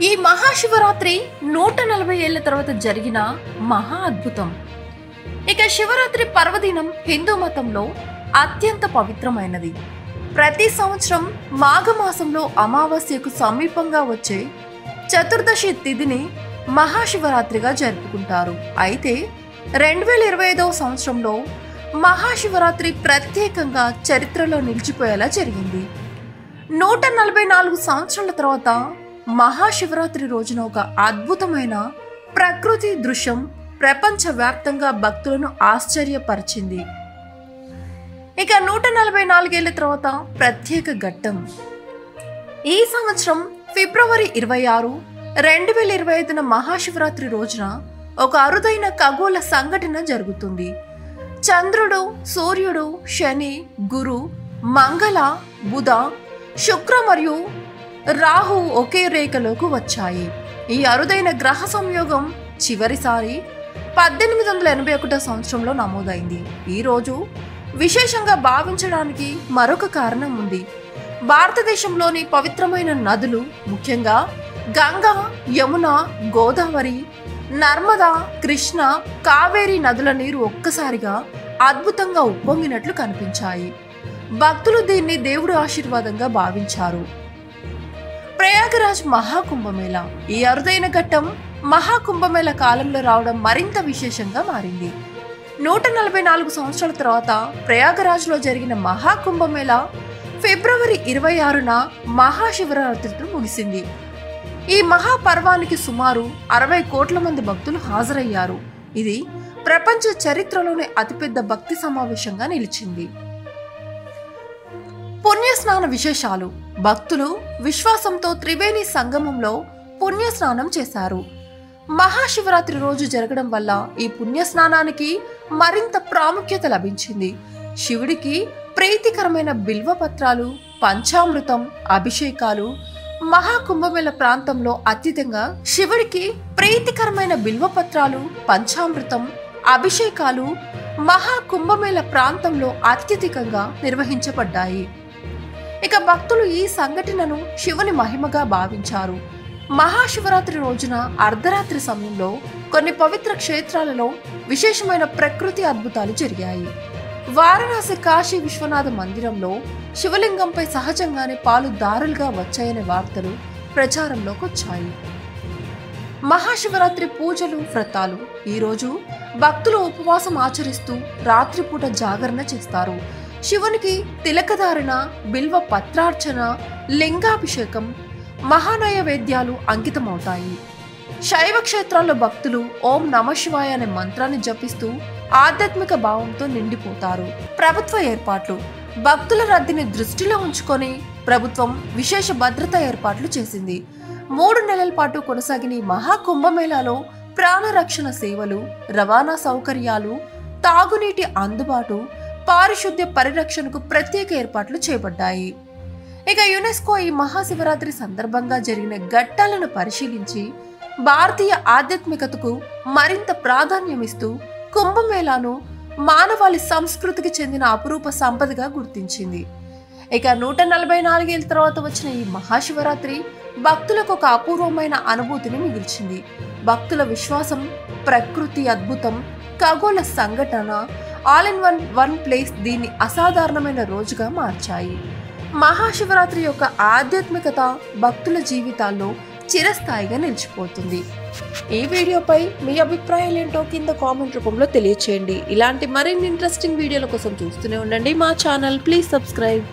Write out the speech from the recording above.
ఈ మహాశివరాత్రి 140 ఏళ్ల తర్వాత జరిగిన మహా అద్భుతం. ఇక శివరాత్రి పర్వదినం హిందూ మతంలో అత్యంత పవిత్రమైనది. ప్రతి సంవత్సరం మాఘమాసంలో అమావాస్యకు సమీపంగా వచ్చే చతుర్దశి తిథిని మహాశివరాత్రిగా జరుపుకుంటారు. అయితే 2025వ సంవత్సరంలో మహాశివరాత్రి ప్రత్యేకంగా చరిత్రలో నిలిచిపోయేలా జరిగింది. 144 సంవత్సరాల తర్వాత మహాశివరాత్రి రోజున ఒక అద్భుతమైన ప్రకృతి దృశ్యం ప్రపంచవ్యాప్తంగా భక్తులను ఆశ్చర్యపరిచింది. ఇక 144 ఏళ్ల తర్వాత ప్రత్యేక ఘట్టం. ఈ సంవత్సరం ఫిబ్రవరి 26, 2025న మహాశివరాత్రి రోజున ఒక అరుదైన ఖగోళ సంఘటన జరుగుతుంది. చంద్రుడు, సూర్యుడు, శని, గురు, మంగళ, బుధ, శుక్ర మరియు రాహు ఒకే రేఖలోకి వచ్చాయి. ఈ అరుదైన గ్రహ సంయోగం చివరిసారి 1881 సంవత్సరంలో నమోదైంది. ఈ రోజు విశేషంగా భావించడానికి మరొక కారణం ఉంది. భారతదేశంలోని పవిత్రమైన నదులు, ముఖ్యంగా గంగా, యమున, గోదావరి, నర్మదా, కృష్ణ, కావేరి నదుల నీరు ఒక్కసారిగా అద్భుతంగా ఉప్పొంగినట్లు కనిపించాయి. భక్తులు దీన్ని దేవుడి ఆశీర్వాదంగా భావించారు. ప్రయాగరాజ్ మహాకుంభమేళా. ఈ అరుదైన ఘట్టం మహాకుంభమేళా కాలంలో రావడం మరింత విశేషంగా మారింది. 144 సంవత్సరాల తర్వాత ప్రయాగరాజ్లో జరిగిన మహాకుంభమేళా ఫిబ్రవరి 26న మహాశివరాత్రితో ముగిసింది. ఈ మహాపర్వానికి సుమారు 60 కోట్ల మంది భక్తులు హాజరయ్యారు. ఇది ప్రపంచ చరిత్రలోనే అతిపెద్ద భక్తి సమావేశంగా నిలిచింది. పుణ్యస్నాన విశేషాలు. భక్తులు విశ్వాసంతో త్రివేణి సంగమంలో పుణ్యస్నానం చేశారు. మహాశివరాత్రి రోజు జరగడం వల్ల ఈ పుణ్యస్నానానికి మరింత ప్రాముఖ్యత లభించింది. శివుడికి ప్రీతికరమైన బిల్వపత్రాలు, పంచామృతం, అభిషేకాలు మహాకుంభమేళ ప్రాంతంలో అత్యధికంగా శివుడికి ప్రీతికరమైన బిల్వపత్రాలు, పంచామృతం, అభిషేకాలు మహాకుంభమేళ ప్రాంతంలో అత్యధికంగా నిర్వహించబడ్డాయి. ఇక భక్తులు ఈ సంఘటనను శివుని మహిమగా భావించారు. మహాశివరాత్రి రోజున అర్ధరాత్రి సమయంలో కొన్ని పవిత్ర క్షేత్రాలలో విశేషమైన ప్రకృతి అద్భుతాలు జరిగాయి. వారణాసి కాశీ విశ్వనాథ మందిరంలో శివలింగంపై సహజంగానే పాలు దారులుగా వచ్చాయనే వార్తలు ప్రచారంలోకి వచ్చాయి. మహాశివరాత్రి పూజలు, వ్రతాలు. ఈరోజు భక్తులు ఉపవాసం ఆచరిస్తూ రాత్రిపూట జాగరణ చేస్తారు. శివునికి తిలకధారణ, బిల్వ పత్రార్చన, లింగాభిషేకం, మహానైవేద్యాలు అంకితమవుతాయి. శైవ క్షేత్రాల్లో భక్తులు ఓం నమశివాయ అనే మంత్రాన్ని జపిస్తూ ఆధ్యాత్మిక భావంతో నిండిపోతారు. ప్రభుత్వ ఏర్పాట్లు. భక్తుల రద్దీని దృష్టిలో ఉంచుకొని ప్రభుత్వం విశేష భద్రతా ఏర్పాట్లు చేసింది. 3 నెలల పాటు కొనసాగిన ఈ మహాకుంభమేళాలో ప్రాణరక్షణ సేవలు, రవాణా సౌకర్యాలు, తాగునీటి అందుబాటు, పారిశుద్ధ్య పరిరక్షణకు ప్రత్యేక ఏర్పాట్లు చేపట్టాయి. ఇక యునెస్కో ఈ మహాశివరాత్రి సందర్భంగా జరిగిన ఘట్టాలను పరిశీలించి భారతీయ ఆధ్యాత్మికతకు మరింత ప్రాధాన్యమిస్తూ కుంభమేళాను మానవాళి సంస్కృతికి చెందిన అపురూప సంపదగా గుర్తించింది. ఇక 144 ఏళ్ల తర్వాత వచ్చిన ఈ మహాశివరాత్రి భక్తులకు ఒక అపూర్వమైన అనుభూతిని మిగిల్చింది. భక్తుల విశ్వాసం, ప్రకృతి అద్భుతం, ఖగోళ సంఘటన ఆల్ ఇన్ వన్ ప్లేస్ దీన్ని అసాధారణమైన రోజుగా మార్చాయి. మహాశివరాత్రి యొక్క ఆధ్యాత్మికత భక్తుల జీవితాల్లో చిరస్థాయిగా నిలిచిపోతుంది. ఈ వీడియోపై మీ అభిప్రాయాలు ఏంటో కింద కామెంట్ రూపంలో తెలియచేయండి. ఇలాంటి మరిన్ని ఇంట్రెస్టింగ్ వీడియోల కోసం చూస్తూనే ఉండండి మా ఛానల్. Please subscribe.